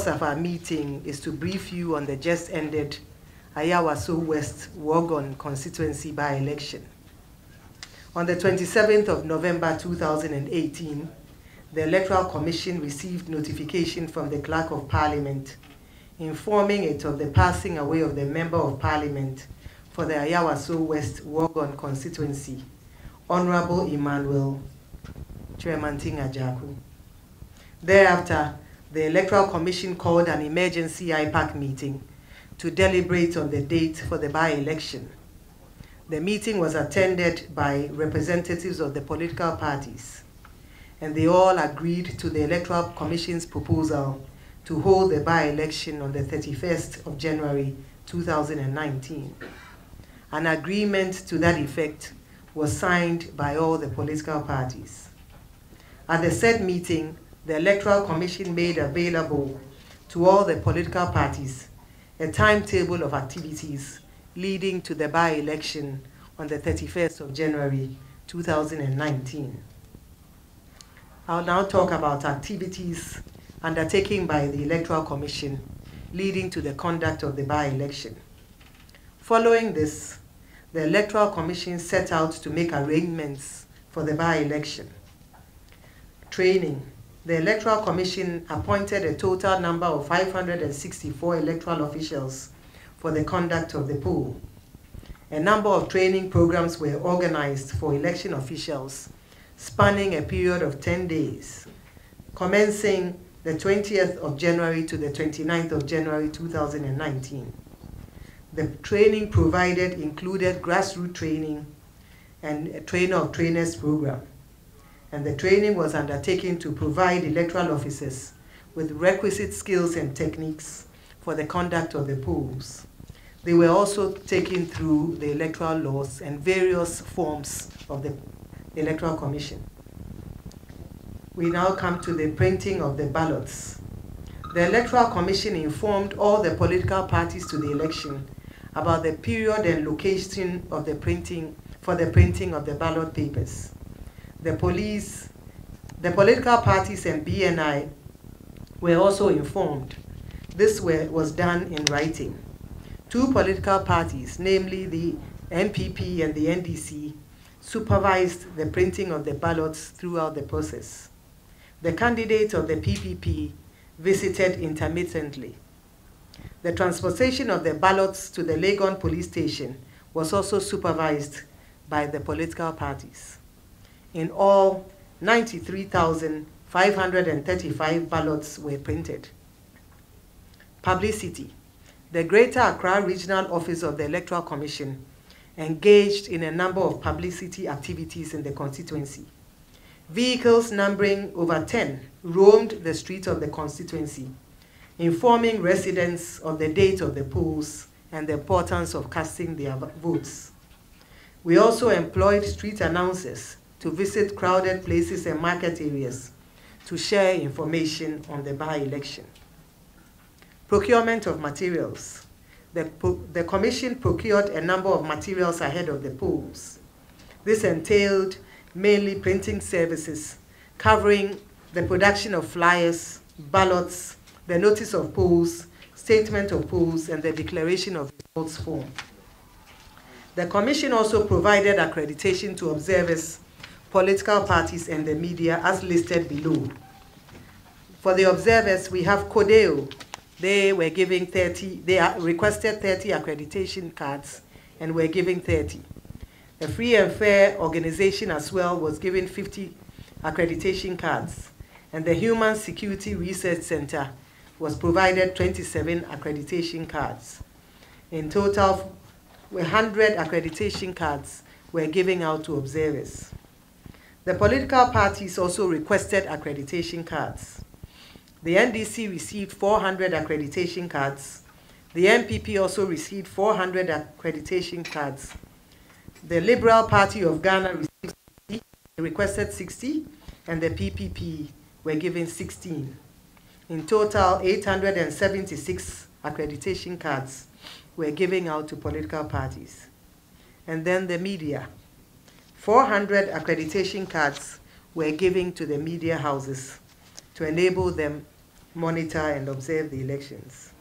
purpose of our meeting is to brief you on the just ended Ayawaso West Wuogon constituency by-election. On the 27th of November 2018, the Electoral Commission received notification from the Clerk of Parliament informing it of the passing away of the Member of Parliament for the Ayawaso West Wuogon constituency, Honorable Emmanuel Chairperson. Thereafter, the Electoral Commission called an emergency IPAC meeting to deliberate on the date for the by-election. The meeting was attended by representatives of the political parties, and they all agreed to the Electoral Commission's proposal to hold the by-election on the 31st of January 2019. An agreement to that effect was signed by all the political parties. At the said meeting, the Electoral Commission made available to all the political parties a timetable of activities leading to the by-election on the 31st of January 2019. I'll now talk about activities undertaken by the Electoral Commission leading to the conduct of the by-election. Following this, the Electoral Commission set out to make arrangements for the by-election. Training. The Electoral Commission appointed a total number of 564 electoral officials for the conduct of the poll. A number of training programs were organized for election officials spanning a period of 10 days, commencing the 20th of January to the 29th of January 2019. The training provided included grassroots training and a trainer of trainers program. And the training was undertaken to provide electoral officers with requisite skills and techniques for the conduct of the polls. They were also taken through the electoral laws and various forms of the Electoral Commission. We now come to the printing of the ballots. The Electoral Commission informed all the political parties to the election about the period and location of the printing for the printing of the ballot papers. The political parties and BNI were also informed. This was done in writing. Two political parties, namely the MPP and the NDC, supervised the printing of the ballots throughout the process. The candidate of the PPP visited intermittently. The transportation of the ballots to the Legon police station was also supervised by the political parties. In all, 93,535 ballots were printed. Publicity. The Greater Accra Regional Office of the Electoral Commission engaged in a number of publicity activities in the constituency. Vehicles numbering over 10 roamed the streets of the constituency, informing residents of the date of the polls and the importance of casting their votes. We also employed street announcers to visit crowded places and market areas to share information on the by-election. Procurement of materials. The Commission procured a number of materials ahead of the polls. This entailed mainly printing services covering the production of flyers, ballots, the notice of polls, statement of polls, and the declaration of results form. The Commission also provided accreditation to observers, political parties, and the media as listed below. For the observers, we have Codeo. They were giving 30, they requested 30 accreditation cards and were giving 30. The Free and Fair organization as well was given 50 accreditation cards, and the Human Security Research Center was provided 27 accreditation cards. In total, 100 accreditation cards were given out to observers. The political parties also requested accreditation cards. The NDC received 400 accreditation cards. The MPP also received 400 accreditation cards. The Liberal Party of Ghana received 60, requested 60, and the PPP were given 16. In total, 876 accreditation cards were given out to political parties. And then the media. 400 accreditation cards were given to the media houses to enable them monitor and observe the elections.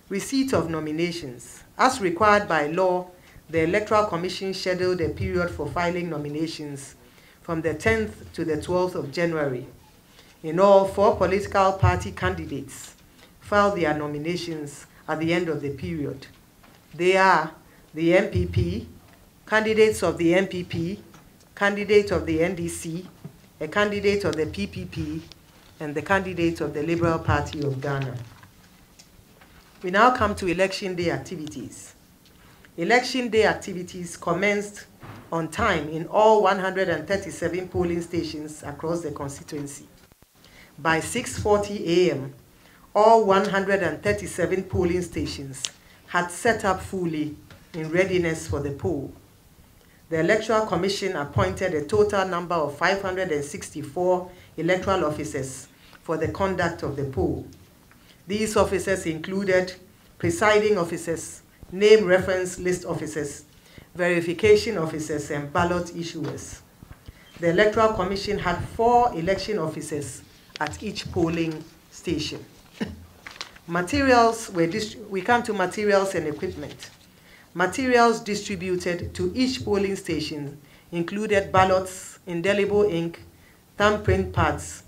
Receipt of nominations. As required by law, the Electoral Commission scheduled a period for filing nominations from the 10th to the 12th of January. In all, 4 political party candidates filed their nominations at the end of the period. They are the MPP, candidates of the MPP, candidate of the NDC, a candidate of the PPP, and the candidate of the Liberal Party of Ghana. We now come to Election Day activities. Election Day activities commenced on time in all 137 polling stations across the constituency. By 6:40 a.m., all 137 polling stations had set up fully in readiness for the poll. The Electoral Commission appointed a total number of 564 electoral officers for the conduct of the poll. These officers included presiding officers, name reference list officers, verification officers, and ballot issuers. The Electoral Commission had 4 election officers at each polling station. Materials we come to materials and equipment. Materials distributed to each polling station included ballots, indelible ink, thumbprint pads,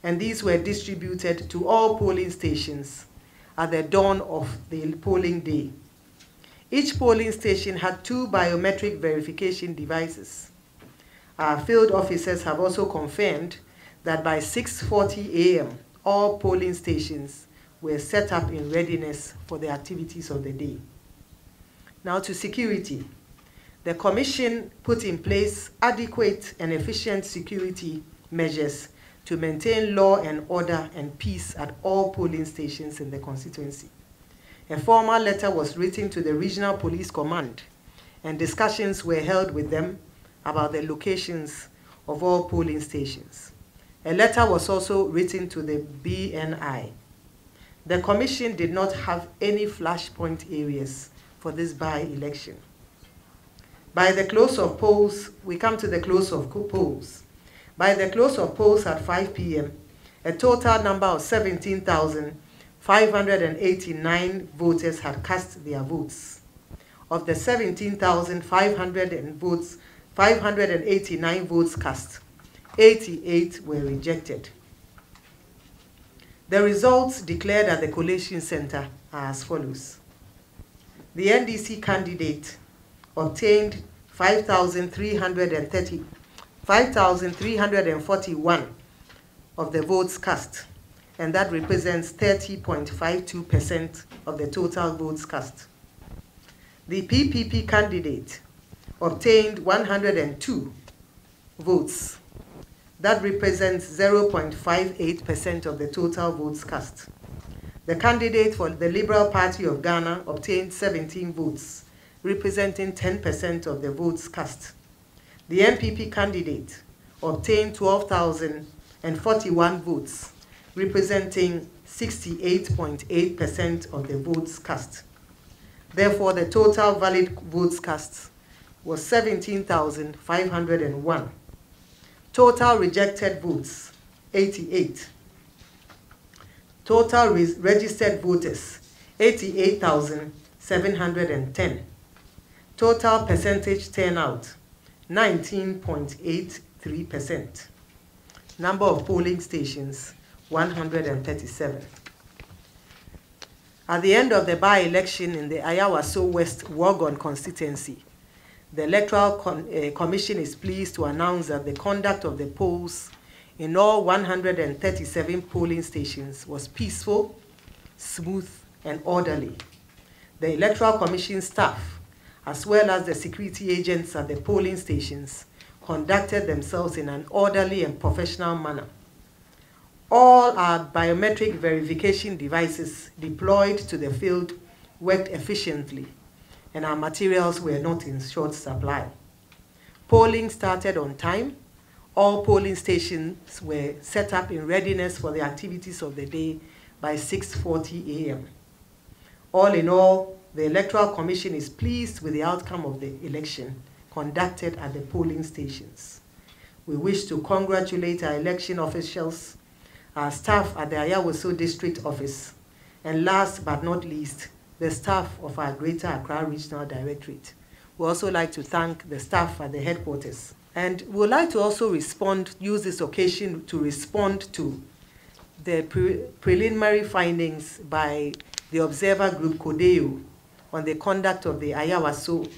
and these were distributed to all polling stations at the dawn of the polling day. Each polling station had 2 biometric verification devices. Our field officers have also confirmed that by 6:40 a.m., all polling stations were set up in readiness for the activities of the day. Now to security. The Commission put in place adequate and efficient security measures to maintain law and order and peace at all polling stations in the constituency. A formal letter was written to the Regional Police Command, and discussions were held with them about the locations of all polling stations. A letter was also written to the BNI. The Commission did not have any flashpoint areas for this by-election. By the close of polls, we come to the close of polls. By the close of polls at 5 p.m., a total number of 17,589 voters had cast their votes. Of the 17,589 votes cast, 88 were rejected. The results declared at the collation center are as follows. The NDC candidate obtained 5,341 of the votes cast, and that represents 30.52% of the total votes cast. The PPP candidate obtained 102 votes. That represents 0.58% of the total votes cast. The candidate for the Liberal Party of Ghana obtained 17 votes, representing 10% of the votes cast. The MPP candidate obtained 12,041 votes, representing 68.8% of the votes cast. Therefore, the total valid votes cast was 17,501. Total rejected votes, 88. Total registered voters, 88,710. Total percentage turnout, 19.83%. Number of polling stations, 137. At the end of the by-election in the Ayawaso West Wuogon constituency, the Electoral Commission is pleased to announce that the conduct of the polls in all 137 polling stations was peaceful, smooth, and orderly. The Electoral Commission staff, as well as the security agents at the polling stations, conducted themselves in an orderly and professional manner. All our biometric verification devices deployed to the field worked efficiently, and our materials were not in short supply. Polling started on time. All polling stations were set up in readiness for the activities of the day by 6:40 a.m. All in all, the Electoral Commission is pleased with the outcome of the election conducted at the polling stations. We wish to congratulate our election officials, our staff at the Ayawaso District Office, and last but not least, the staff of our Greater Accra Regional Directorate. We also like to thank the staff at the headquarters. And we would like to also use this occasion to respond to the preliminary findings by the observer group CODEO on the conduct of the Ayawaso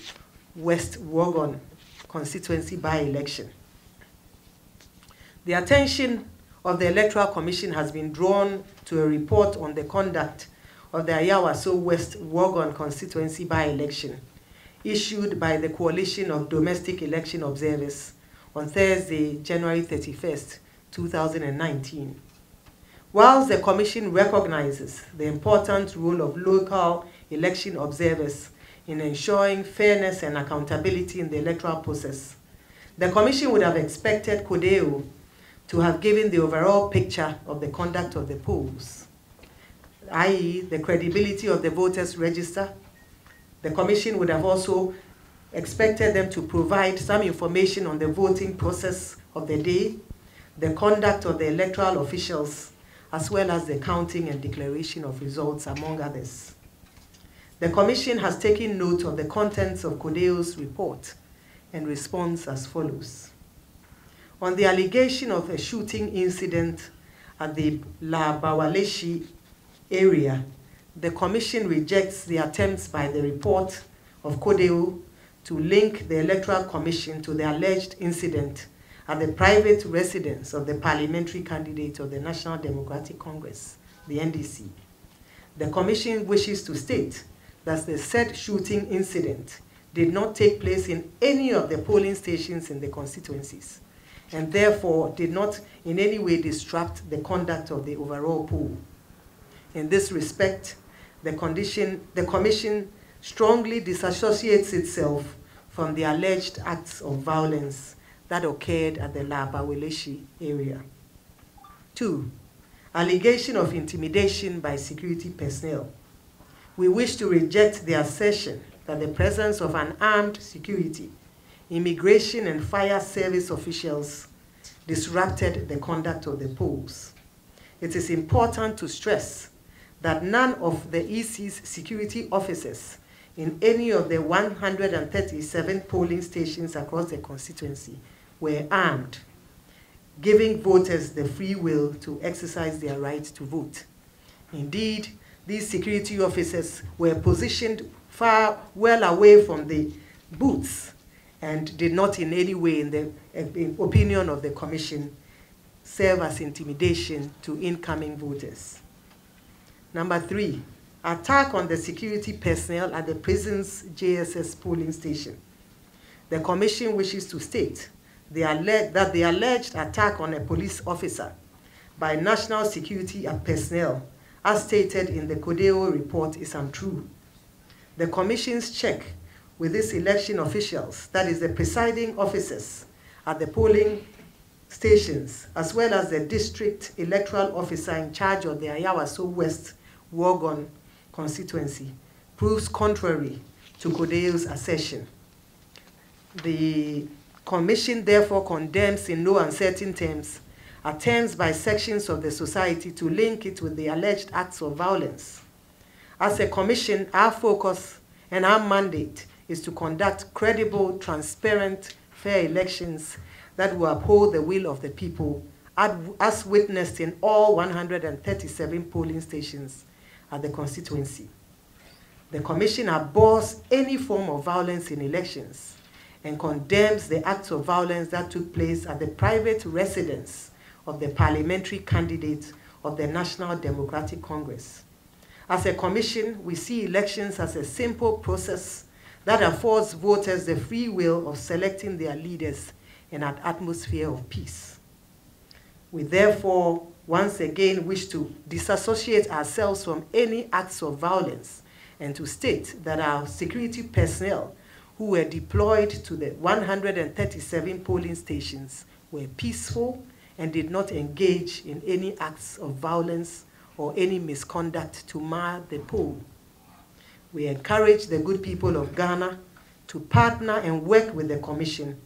West Wuogon constituency by-election. The attention of the Electoral Commission has been drawn to a report on the conduct of the Ayawaso West Wuogon constituency by-election issued by the Coalition of Domestic Election Observers on Thursday, January 31st, 2019. Whilst the Commission recognizes the important role of local election observers in ensuring fairness and accountability in the electoral process, the Commission would have expected CODEO to have given the overall picture of the conduct of the polls, i.e. the credibility of the voters' register. The Commission would have also expected them to provide some information on the voting process of the day, the conduct of the electoral officials, as well as the counting and declaration of results, among others. The Commission has taken note of the contents of CODEO's report and responds as follows. On the allegation of a shooting incident at the La Bawaleshi area, the Commission rejects the attempts by the report of CODEO to link the Electoral Commission to the alleged incident at the private residence of the parliamentary candidate of the National Democratic Congress, the NDC. The Commission wishes to state that the said shooting incident did not take place in any of the polling stations in the constituencies, and therefore did not in any way disrupt the conduct of the overall poll. In this respect, the Commission strongly disassociates itself from the alleged acts of violence that occurred at the La Bawaleshi area. 2. Allegation of intimidation by security personnel. We wish to reject the assertion that the presence of an armed security, immigration and fire service officials disrupted the conduct of the polls. It is important to stress that none of the EC's security officers in any of the 137 polling stations across the constituency were armed, giving voters the free will to exercise their right to vote. Indeed, these security officers were positioned well away from the booths and did not in any way, in the opinion of the Commission, serve as intimidation to incoming voters. Number 3, attack on the security personnel at the prison's JSS polling station. The Commission wishes to state that the alleged attack on a police officer by national security personnel, as stated in the CODEO report, is untrue. The Commission's check with its election officials, that is the presiding officers at the polling stations, as well as the district electoral officer in charge of the Ayawaso West Wuogon constituency, proves contrary to CODEO's assertion. The Commission therefore condemns in no uncertain terms attempts by sections of the society to link it with the alleged acts of violence. As a Commission, our focus and our mandate is to conduct credible, transparent, fair elections that will uphold the will of the people, as witnessed in all 137 polling stations at the constituency. The Commission abhors any form of violence in elections and condemns the acts of violence that took place at the private residence of the parliamentary candidate of the National Democratic Congress. As a Commission, we see elections as a simple process that affords voters the free will of selecting their leaders in an atmosphere of peace. We therefore once again wish to disassociate ourselves from any acts of violence and to state that our security personnel who were deployed to the 137 polling stations were peaceful and did not engage in any acts of violence or any misconduct to mar the poll. We encourage the good people of Ghana to partner and work with the Commission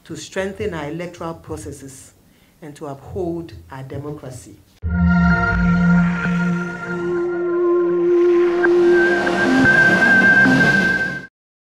to strengthen our electoral processes and to uphold our democracy.